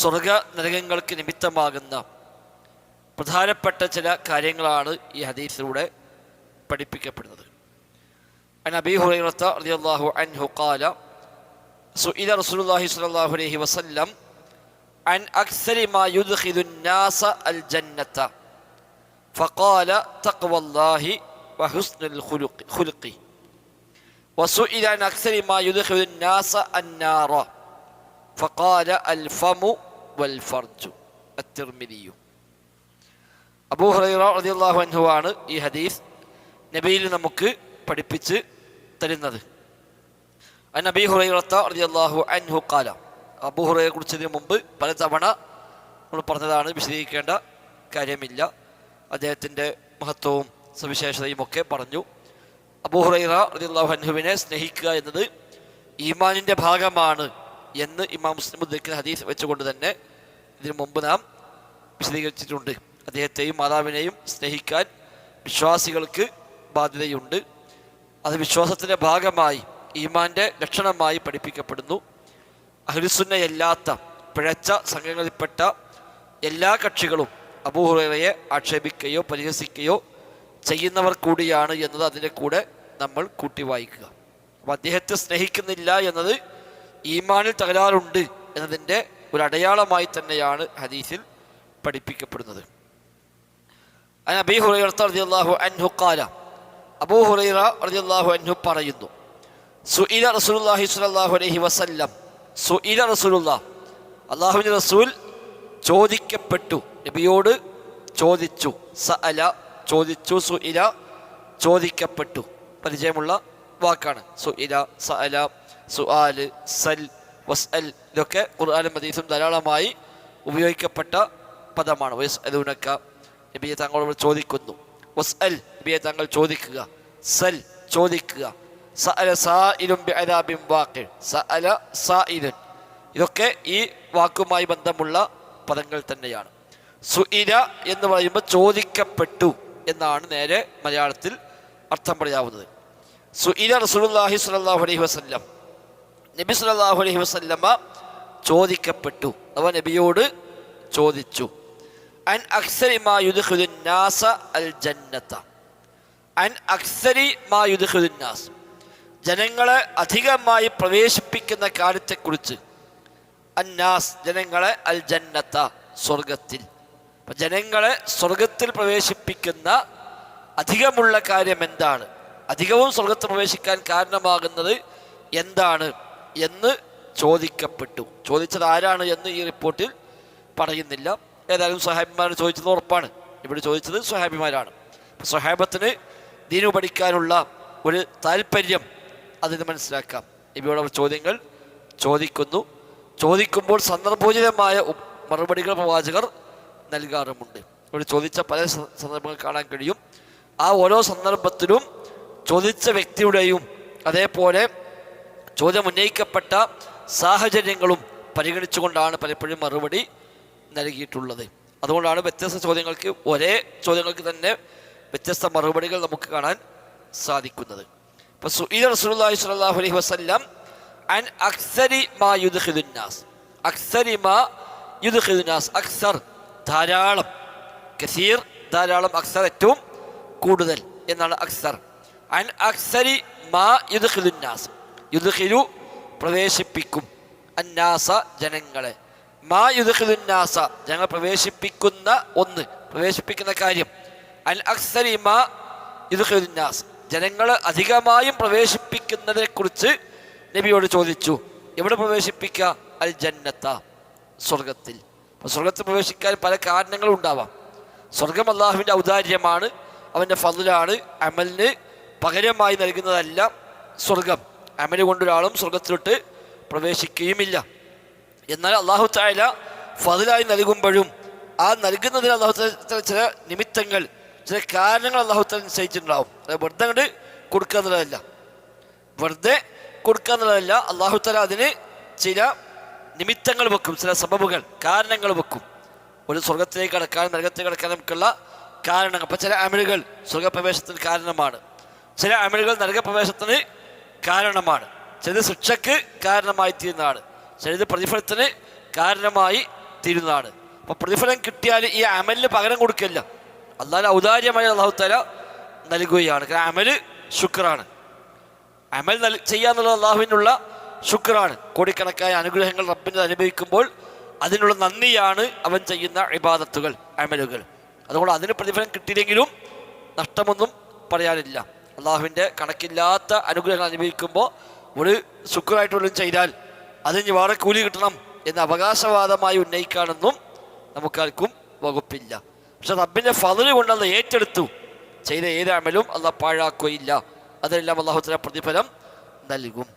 സ്വർഗ നരകങ്ങൾക്ക് നിമിത്തമാകുന്ന പ്രധാനപ്പെട്ട ചില കാര്യങ്ങളാണ് ഈ ഹദീസിലൂടെ പഠിപ്പിക്കപ്പെടുന്നത്. അൻ അബീ ഹുറൈറത റളിയല്ലാഹു അൻഹു ഖാല സുഇല റസൂലുള്ളാഹി സ്വല്ലല്ലാഹു അലൈഹി വസല്ലം അൻ അക്സരി മാ യുദ്ഖിലു الناس الجنة فقال تقوى الله وحسن الخلق وسئل عن أكثر ما يدخل الناس النار فقال الفم والفرج الترمذي. അബൂ ഹുറൈറ റളിയല്ലാഹു അൻഹു ആണ് ഈ ഹദീസ് നബിയിൽ നമുക്ക് പഠിപ്പിച്ച് തരുന്നത്. അൻ അബീ ഹുറൈറത റളിയല്ലാഹു അൻഹു ഖാല, അബൂ ഹുറൈറയെ കുറിച്ചതിന് മുമ്പ് പലതവണ നമ്മൾ പറഞ്ഞതാണ്, വിശദീകരിക്കേണ്ട കാര്യമില്ല. അദ്ദേഹത്തിൻ്റെ മഹത്വവും സവിശേഷതയും ഒക്കെ പറഞ്ഞു. അബൂ ഹുറൈറ റളിയല്ലാഹു അൻഹുവിനെ സ്നേഹിക്കുക എന്നത് ഈമാനിൻ്റെ ഭാഗമാണ് എന്ന് ഇമാം മുസ്ലിം ഉദ്ധരിക്കുന്ന ഹദീസ് വെച്ചുകൊണ്ട് തന്നെ ഇതിനു മുമ്പ് നാം വിശദീകരിച്ചിട്ടുണ്ട്. അദ്ദേഹത്തെയും മാതാവിനെയും സ്നേഹിക്കാൻ വിശ്വാസികൾക്ക് ബാധ്യതയുണ്ട്. അത് വിശ്വാസത്തിൻ്റെ ഭാഗമായി ഈമാൻ്റെ ലക്ഷണമായി പഠിപ്പിക്കപ്പെടുന്നു. അഹ്ലുസുന്നയല്ലാത്ത പിഴച്ച സംഘങ്ങളിൽപ്പെട്ട എല്ലാ കക്ഷികളും അബൂ ഹുറൈറയെ ആക്ഷേപിക്കുകയോ പരിഹസിക്കുകയോ ചെയ്യുന്നവർ കൂടിയാണ് എന്നത് അതിൻ്റെ കൂടെ നമ്മൾ കൂട്ടി വായിക്കുക. അപ്പോൾ അദ്ദേഹത്തെ സ്നേഹിക്കുന്നില്ല എന്നത് ഈമാനിൽ തകരാറുണ്ട് എന്നതിൻ്റെ ഒരു അടയാളമായി തന്നെയാണ് ഹദീസിൽ പഠിപ്പിക്കപ്പെടുന്നത്. അബീ ഹുറൈറ റളിയല്ലാഹു അൻഹു ഖാല, അബൂ ഹുറൈറ റളിയല്ലാഹു അൻഹു പറയുന്നു, സുഇല റസൂലുള്ളാഹി സ്വല്ലല്ലാഹു അലൈഹി വസല്ലം, സുഇല റസൂലുള്ളാഹ്, അല്ലാഹുവിൻ്റെ റസൂൽ ചോദിക്കപ്പെട്ടു, നബിയോട് ചോദിച്ചു. സഅല ചോദിച്ചു, സുഇല ചോദിക്കപ്പെട്ടു, പരിചയമുള്ള വാക്കാണ്. സുഇല, സഅല, സുആല്, സൽ, വസ്അൽ, ഇതൊക്കെ ഖുർആനും ഹദീസും ധാരാളമായി ഉപയോഗിക്കപ്പെട്ട പദമാണ്. വയസ്അലൂനക, നബിയെ താങ്കളോട് ചോദിക്കുന്നു. വസ്അൽ, നബിയെ താങ്കൾ ചോദിക്കുക. സൽ, ചോദിക്കുക. സഅല സായിലുൻ ബിഅദാബിൻ വാഖിഅ, സഅല സായിലുൻ, ഇതൊക്കെ ഈ വാക്കുമായി ബന്ധമുള്ള പദങ്ങൾ തന്നെയാണ്. സുഇല എന്ന് പറയുമ്പോൾ ചോദിക്കപ്പെട്ടു എന്നാണ് നേരെ മലയാളത്തിൽ അർത്ഥം പറയാവുന്നത്. സുഇല റസൂലുള്ളാഹി സ്വല്ലല്ലാഹു അലൈഹി വസല്ലം, നബി സ്വല്ലല്ലാഹു അലൈഹി വസല്ലമ ചോദിക്കപ്പെട്ടു, അവ നബിയോട് ചോദിച്ചു. അൻ അക്സരി മാ യുദ്ഖിലു الناس الجنة, അൻ അക്സരി മാ യുദ്ഖിലു الناس, ജനങ്ങളെ അധികമായി പ്രവേശിപ്പിക്കുന്ന കാര്യത്തെക്കുറിച്ച്. അന്നാസ്, ജനങ്ങളെ, അൽ ജന്നത്ത, സ്വർഗത്തിൽ. അപ്പം ജനങ്ങളെ സ്വർഗത്തിൽ പ്രവേശിപ്പിക്കുന്ന അധികമുള്ള കാര്യം എന്താണ്, അധികവും സ്വർഗത്തിൽ പ്രവേശിക്കാൻ കാരണമാകുന്നത് എന്താണ് എന്ന് ചോദിക്കപ്പെട്ടു. ചോദിച്ചത് ആരാണ് എന്ന് ഈ റിപ്പോർട്ടിൽ പറയുന്നില്ല. ഏതായാലും സ്വഹാബിമാരാണ് ചോദിച്ചത് ഉറപ്പാണ്. ഇവിടെ ചോദിച്ചത് സ്വഹാബിമാരാണ്. അപ്പം സ്വഹാബത്തിന് ദീനു പഠിക്കാനുള്ള ഒരു താല്പര്യം അതിന് മനസ്സിലാക്കാം. നബിയോട് ചോദ്യങ്ങൾ ചോദിക്കുന്നു. ചോദിക്കുമ്പോൾ സന്ദർഭോചിതമായ മറുപടികൾ പ്രവാചകർ നൽകാറുമുണ്ട്. ഇവിടെ ചോദിച്ച പല സന്ദർഭങ്ങൾ കാണാൻ കഴിയും. ആ ഓരോ സന്ദർഭത്തിലും ചോദിച്ച വ്യക്തിയുടെയും അതേപോലെ ചോദ്യം ഉന്നയിക്കപ്പെട്ട സാഹചര്യങ്ങളും പരിഗണിച്ചുകൊണ്ടാണ് പലപ്പോഴും മറുപടി നൽകിയിട്ടുള്ളത്. അതുകൊണ്ടാണ് വ്യത്യസ്ത ചോദ്യങ്ങൾക്ക്, ഒരേ ചോദ്യങ്ങൾക്ക് തന്നെ വ്യത്യസ്ത മറുപടികൾ നമുക്ക് കാണാൻ സാധിക്കുന്നത്. ഇപ്പോൾ സുഇല റസൂലുള്ളാഹി സ്വല്ലല്ലാഹു അലൈഹി വസല്ലം അൻ അക്സരി മാ യുദ്ഖിലു الناس, അക്സരി മാ യുദ്ഖിലു الناس, അക്സർ ധാരാളം, കസീർ ധാരാളം, അക്സർ ഏറ്റവും കൂടുതൽ എന്നാണ് അക്സർ. അൻ അക്സരി മാ യുദ്ഖിലു الناس, യുദ്ഖിലു പ്രവേശിപ്പിക്കും, അന്നാസ ജനങ്ങളെ, മാ യുദ്ഖിലു الناس ജനങ്ങൾ പ്രവേശിപ്പിക്കുന്ന ഒന്ന്, പ്രവേശിപ്പിക്കുന്ന കാര്യം. അൻ അക്സരി മാ യുദ്ഖിലു الناس, ജനങ്ങൾ അധികമായും പ്രവേശിപ്പിക്കുന്നതിനെ കുറിച്ച് നബിയോട് ചോദിച്ചു. എവിടെ പ്രവേശിപ്പിക്കുക? അൽ ജന്നത്ത, സ്വർഗത്തിൽ. അപ്പോൾ സ്വർഗത്തിൽ പ്രവേശിക്കാൻ പല കാരണങ്ങളും ഉണ്ടാവാം. സ്വർഗം അള്ളാഹുവിൻ്റെ ഔദാര്യമാണ്, അവൻ്റെ ഫضലാണ്, അമലിന് പകരമായി നൽകുന്നതല്ല സ്വർഗം. അമല് കൊണ്ടൊരാളും സ്വർഗത്തിലോട്ട് പ്രവേശിക്കുകയുമില്ല. എന്നാൽ അള്ളാഹു തആല ഫضലായി നൽകുമ്പോഴും ആ നൽകുന്നതിന് അള്ളാഹു തആല ചില നിമിത്തങ്ങൾ, ചില കാരണങ്ങൾ അള്ളാഹു തആല നിശ്ചയിച്ചിട്ടുണ്ടാവും. വെറുതെ അങ്ങോട്ട് കൊടുക്കുക എന്നുള്ളതല്ല, വെറുതെ കൊടുക്കുക എന്നുള്ളതല്ല. അള്ളാഹു തആല അതിന് ചില നിമിത്തങ്ങൾ വെക്കും, ചില സബബുകൾ, കാരണങ്ങൾ വെക്കും. ഒരു സ്വർഗത്തിലേക്ക് കടക്കാനും നരകത്തിലേക്ക് കടക്കാനും ഒക്കെയുള്ള കാരണങ്ങൾ. അപ്പം ചില അമലുകൾ സ്വർഗപ്രവേശത്തിന് കാരണമാണ്, ചില അമലുകൾ നരകപ്രവേശത്തിന് കാരണമാണ്, ചിലത് ശിക്ഷയ്ക്ക് കാരണമായി തീരുന്നതാണ്, ചിലത് പ്രതിഫലത്തിന് കാരണമായി തീരുന്നതാണ്. അപ്പോൾ പ്രതിഫലം കിട്ടിയാൽ ഈ അമലിന് പകരം കൊടുക്കില്ല, അല്ലാതെ ഔദാര്യമായി അള്ളാഹു തആല നൽകുകയാണ്. കാരണം അമല് ശുക്റാണ്, അമൽ ചെയ്യാന്നുള്ളത് അള്ളാഹുവിനുള്ള ശുക്റാണ്. കോടിക്കണക്കായ അനുഗ്രഹങ്ങൾ റബ്ബിന് അനുഭവിക്കുമ്പോൾ അതിനുള്ള നന്ദിയാണ് അവൻ ചെയ്യുന്ന ഇബാദത്തുകൾ, അമലുകൾ. അതുകൊണ്ട് അതിന് പ്രതിഫലം കിട്ടിയില്ലെങ്കിലും നഷ്ടമൊന്നും പറയാനില്ല. അള്ളാഹുവിൻ്റെ കണക്കില്ലാത്ത അനുഗ്രഹങ്ങൾ അനുഭവിക്കുമ്പോൾ ഒരു ശുക്റായിട്ടുള്ളതും ചെയ്താൽ അതിന് വേറെ കൂലി കിട്ടണം എന്ന അവകാശവാദമായി ഉന്നയിക്കാനൊന്നും നമുക്കാർക്കും വകുപ്പില്ല. പക്ഷെ റബ്ബിൻ്റെ ഫള് കൊണ്ട് അത് ഏറ്റെടുത്തു ചെയ്ത ഏത് അമലും അള്ളാഹ് പാഴാക്കുകയില്ല, അതെല്ലാം അള്ളാഹു തആല പ്രതിഫലം നൽകും.